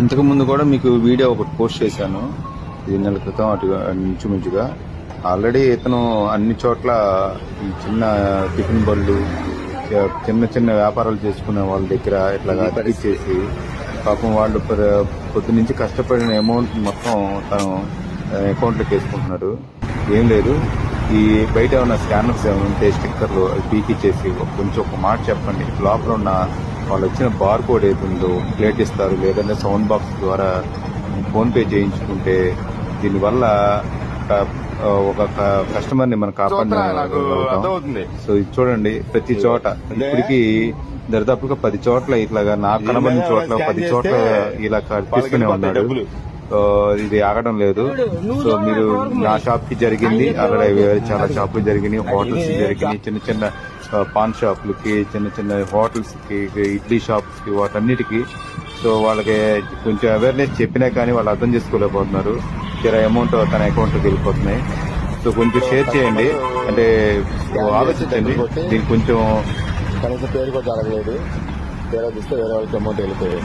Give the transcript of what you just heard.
ఇంతకు ముందు కూడా మీకు వీడియో ఒకటి పోస్ట్ చేశాను, 2 నెలల క్రితం అటు ఇంచుమించుగా. ఆల్రెడీ ఇతను అన్ని చోట్ల ఈ చిన్న టిఫిన్ బళ్ళు, చిన్న చిన్న వ్యాపారాలు చేసుకునే వాళ్ళ దగ్గర ఇట్లాగా తగ్గించేసి పాపం వాళ్ళు పొద్దు నుంచి కష్టపడిన అమౌంట్ మొత్తం తను అకౌంట్లోకి వేసుకుంటున్నాడు. ఏం లేదు, ఈ బయట ఉన్న స్కానర్స్ ఏమైనా ఉంటే స్టిక్కర్లు అవి పీకిచ్చేసి కొంచెం ఒక మాట చెప్పండి. లోపల ఉన్న వాళ్ళు వచ్చిన బార్ కోడ్ ఏతుందో ప్లేట్ ఇస్తారు, లేదంటే సౌండ్ బాక్స్ ద్వారా ఫోన్పే చేయించుకుంటే దీనివల్ల ఒక కస్టమర్ ని మనం కాపాడుతుంది. సో ఇది చూడండి, ప్రతి చోట ఇప్పటికి దరిదాపుగా 10 చోట్ల ఇట్లాగా నాకు కనబడిన చోట్ల 10 చోట్ల ఇలా తీసుకునే ఉన్నాడు. ఇది ఆగడం లేదు. సో మీరు నా షాప్ కి జరిగింది, అలాగే చాలా షాపులు జరిగినాయి, హోటల్స్ జరిగినాయి, చిన్న చిన్న పాన్ షాపులకి, చిన్న చిన్న హోటల్స్ కి, ఇడ్లీ షాప్స్ కి, వాటన్నిటికీ. సో వాళ్ళకి కొంచెం అవేర్నెస్ చెప్పినా కానీ వాళ్ళు అర్థం చేసుకోలేకపోతున్నారు. అమౌంట్ తన అకౌంట్లోకి వెళ్ళిపోతున్నాయి. సో కొంచెం షేర్ చేయండి, అంటే ఆలోచించండి. దీనికి కొంచెం కనీసం పేరు కూడా జరగలేదు, వేరే తీస్తే వేరే వాళ్ళకి అమౌంట్ వెళ్ళిపోయాయి.